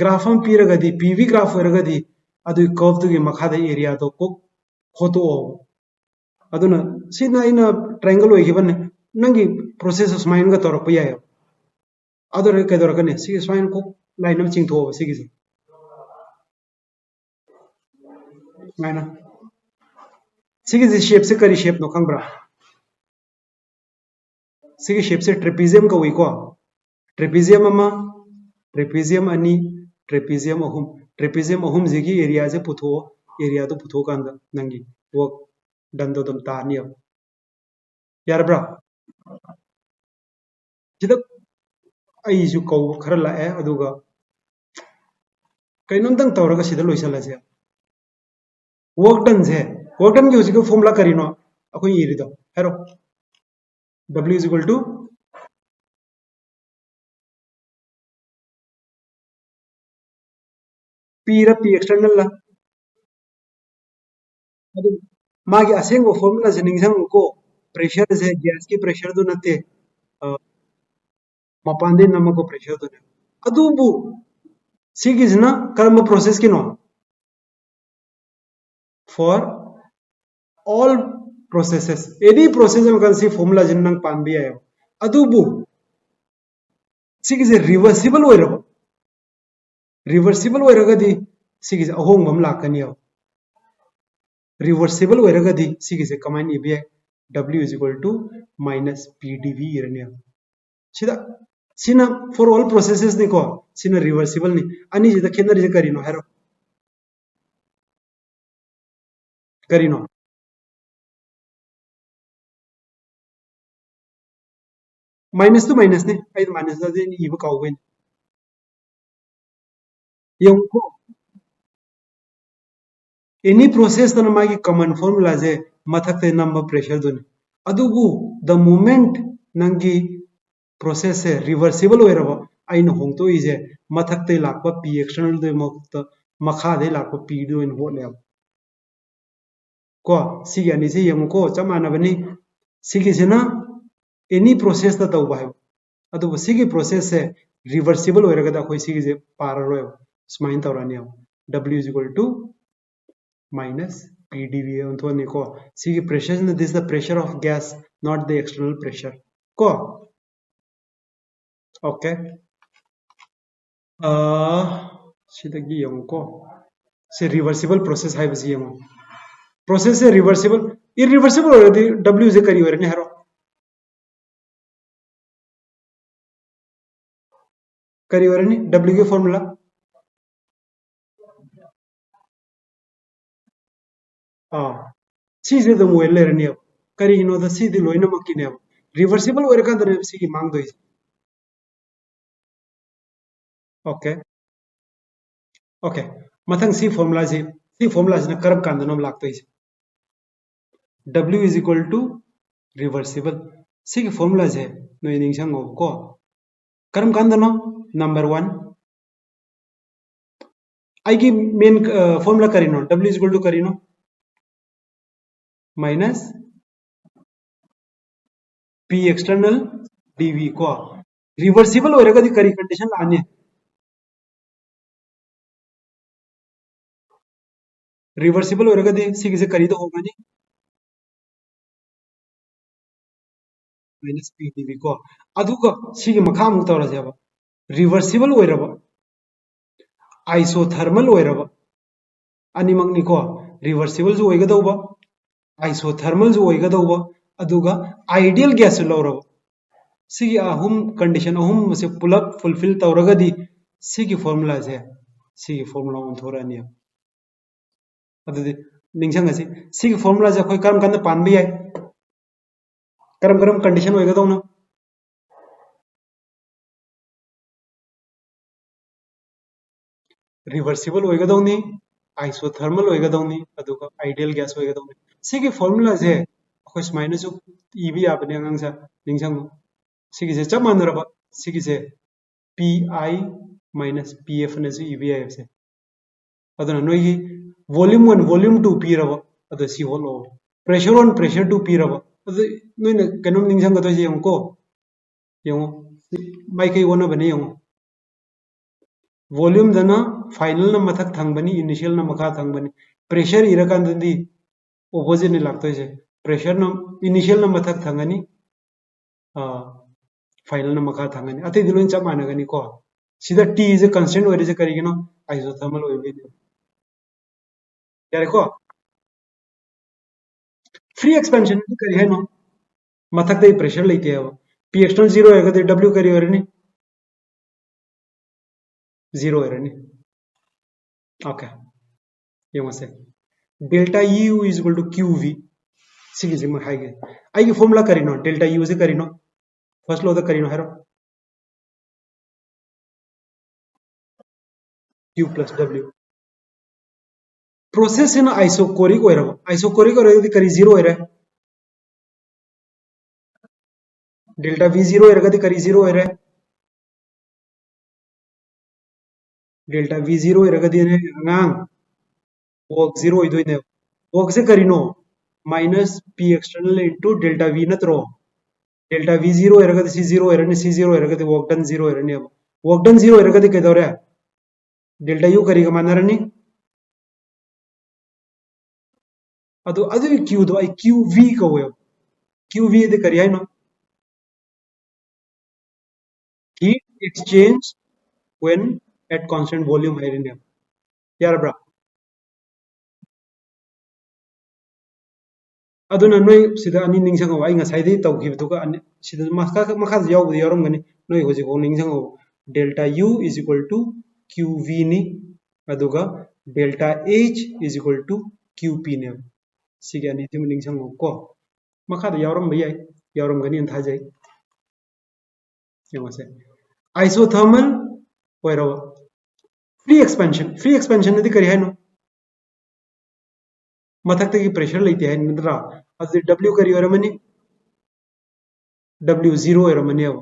ग्राफ हम पीरगदी पीवी ग्राफ वरगदी अदु कर्व दुगी मखादा एरिया तो को होतो अदुना सिना इन ट्रायंगल ओइगिबने नंगी प्रोसेस स्वाइन गा तोरप याय अदुर केदोरकने सिगी स्वाइन को लाइन में चिंगथो सिगी जी मैना सिगी जी शेप से करी शेप नो खंगब्रा सिगी शेप से ट्रेपेजियम का को ट्रेपेजियम अमा ट्रेपेजियम अनि ट्रेपेजियम अहुम जिगी एरिया से पुथो एरिया तो पुथो कांद नंगी वर्क डन दो दम तानी अब यारब्रा जिदा अइजु कौ खरा लाए अदुगा कैनोंदंग तौरगा सिदा लोइसलासे वर्क डन की हुजिक फॉर्मूला करिनो अखोय इरिदो हेरो W is equal to P ra P external la adu magi asengo formula se ningsang ko pressure se gas की pressure do nate mapande namako pressure do adu bu sigizna karma process kino for all processes any process am kan si formula jinnang panbi ayo adu bu sigize reversible oirabo reversible oiragadi sigize ahong bam lakani reversible oiragadi sigize command ibi W is equal to minus PdV irania sida sina for all processes ni ko sina reversible ni ani jida khenari je karino hero karino minus to minus ne ai minus da ni ibu kawben yung ko any process na magi common formula je mathakte number pressure done adubu the moment nangi process se reversible oirabo aina hongto ije mathakte lakpa p external de mokta makha de lakpa p do in hole ko sigi ani se yam ko chamana bani sigi sena any process da tau bai adubu sigi process se reversible oiraga da khoi sigi je pararo smain tawrani W is equal to minus PdV on to ko see pressure this is the pressure of gas not the external pressure ko okay सिदगी यंगो से रिवर्सिबल प्रोसेस है बस यंगो प्रोसेस से रिवर्सिबल इरिवर्सिबल ऑलरेडी W से करी वरने हरो करी वरने W के फॉर्मूला सीजे दम वेल लेरने करी नो द सी दी लोइना मकिने रिवर्सिबल वर का दरे सी की मांग दो ओके ओके मथंग सी फॉर्मूला से करब कांदनो लागतो W is equal to reversible सी की फॉर्मूला से नो निंगसंगो को करम कांदनो नंबर 1 आई की मेन फॉर्मूला करिनो W is equal to करिनो माइनस P external dV को रिवर्सिबल होएगा दी करी कंडीशन लाने रिवर्सिबल होएगा दी सी से करी तो होगा नहीं माइनस P dV को अदुगा सी की मखा मुक तौर से रिवर्सिबल होएरबा आइसोथर्मल होएरबा अनिमंगनी को रिवर्सिबल जो होएगा दौबा आइसोथर्मल जो होएगा दौबा अदुगा आइडियल गैस लौरबा सी अहुम कंडीशन अहुम से पुलअप फुलफिल तौरगदी सी की फॉर्मूला से सी की फॉर्मूला ओंथोरानी अदुदि निंगसंगसी सी की फॉर्मूला से कोई करम कंद पानबी है करम करम कंडीशन होएगा दौना रिवर्सिबल होएगा दौनी आइसोथर्मल होएगा दौनी अदुगा आइडियल गैस होएगा दौनी सी की फॉर्मूला से अखोय स्माइना जो इबी आपने अंगसा निंगसंगो सी की से चप मानरबा सी की से PI माइनस PF ने से इबी है से अदुना नोई वॉल्यूम 1 वॉल्यूम 2 पीरबा अदु सी होलो प्रेशर 1 प्रेशर 2 पीरबा अदु नोइना कनम निंगसंग तो जे यंको यंगो माइकई वोना बने यंगो वॉल्यूम दना फाइनल न मथक थंगबनी इनिशियल न मखा थंगबनी प्रेशर इरकांददी ओपोजिट ने लागतो जे प्रेशर न इनिशियल न मथक थंगनी फाइनल न मखा थंगनी अते दिलोइन चप मानगनी को सीधा T इज ए कांस्टेंट ओरे जे करिगिनो आइसोथर्मल ओइबे यारे को फ्री एक्सपेंशन करी है नो मथक दे प्रेशर लेते है P एक्सटर्नल 0 है तो W करी ओरे ने 0 है ने ओके ये मसे delta U is equal to QV सिगी जिम हाइगे आई की फॉर्मूला करिनो डेल्टा U से करिनो फर्स्ट लो तो करिनो हेरो Q प्लस W प्रोसेस है ना आइसोकोरिक हो रहा आइसोकोरिक हो रहा करी 0 हो रहा डेल्टा V0 हो रहा करी 0 हो रहा डेल्टा V0 हो रहा अंगांग वॉक 0 होइदोइने वॉक से करिनो minus P external into delta V नत्रो डेल्टा V0 हो रहा C0 हो रहा C0 हो रहा वॉक डन 0 हो रहा वॉक डन 0 हो रहा कदौरे डेल्टा U करीगा मानरनी ಅದು ಅದು Q दो आई QV कहो QV दे करी है no heat exchange when at constant volume है रे यार ब्रा अदुना नोय सिदा अनि निंगसंगो आई ngasai dei tawkhibduga ani sida makha yawbudi yaramgani noi hoji ko ningsango delta U is equal to QV ni aduga delta H is equal to QP ne sigi ani tim ningsango ko makha da yaram bayai yaramgani an thajai yamase isothermal oiro free expansion ne di kari hai no मथक्तगी प्रेशर लेते हैं नंदरा अदि W करी ओरमनी W 0 ओरमनी अब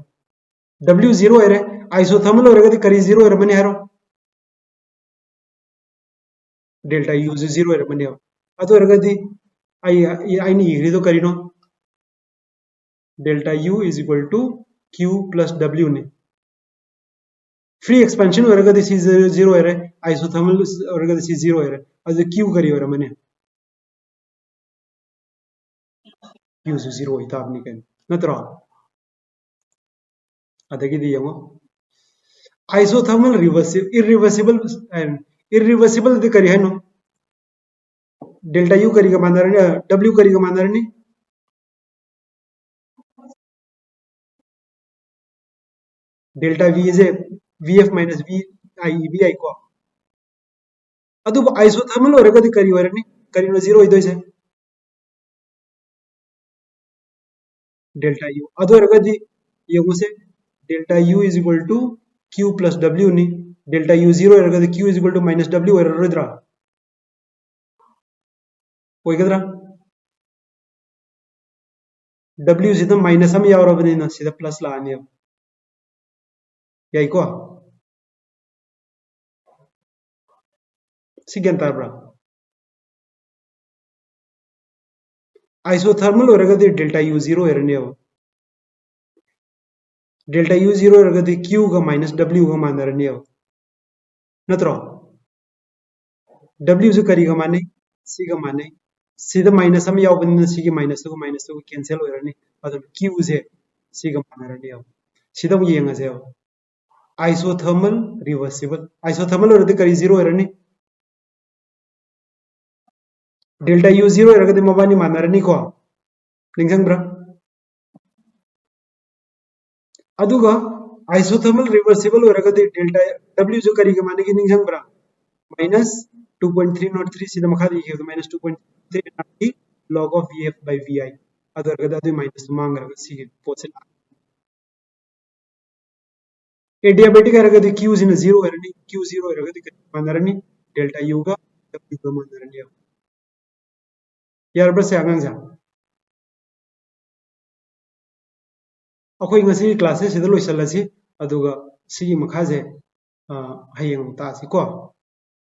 W 0 ओरे आइसोथर्मल ओरगदि करी 0 ओरमनी हारो डेल्टा U 0 ओरमनी अब अदो ओरगदि आई नि इग्री तो करिनो delta U is equal to Q plus W ने फ्री एक्सपेंशन ओरगदि C 0 ओरे आइसोथर्मल ओरगदि C 0 ओरे अदि Q करी ओरमनी Q 0 इताबनी कन नत्रा अदगी यंगो आइसोथर्मल इरिवर्सिबल इरिवर्सिबल दि करी है नो डेल्टा यू करी का मानरनी डब्ल्यू करी का मानरनी delta V is V F minus V I को आइसोथर्मल होरगदी करी होरनी करीनो जीरो इदोइसे डेल्टा यू अदोरगदी यंगुसे delta U is equal to Q plus W नी डेल्टा यू जीरो होरगदी Q is equal to minus W होररोइद्रा होइगद्रा डब्ल्यू सिदा माइनस हम यावरबनिना सिदा प्लस लानी अब याइको सिगेन ताब्रा आइसोथर्मल होरगदी डेल्टा यू जीरो होरनी अब डेल्टा यू जीरो होरगदी क्यू का माइनस डब्ल्यू का मानरनी अब नत्रो डब्ल्यू से करी का माने सी का माने सीधा माइनस हम यावबनिना सी के माइनस तो कैंसिल होरनी अदो क्यू से सी का मानरनी अब सीधा मु येंगसे अब आइसोथर्मल रिवर्सिबल आइसोथर्मल होरदी करी जीरो होरनी डेल्टा यू जीरो होरगदी मबानी मानरनी को निंगजंब्रा अदुगा आइसोथर्मल रिवर्सिबल होरगदी डेल्टा डब्ल्यू जो करी का माने की निंगजंब्रा माइनस 2.303 सिदा मखा दी minus 2.3 log of vf by vi अदरगदा माइनस मांगरगा सी पोसे एडियाबेटिक होरगदी q सिना जीरो होरनी q जीरो होरगदी मानरनी डेल्टा u का w का मानरनी यार बस आगांजा अखोई ngasi क्लासेस सिदा लोइसलसी अदुगा सिगी मखाजे हयेंग तासी को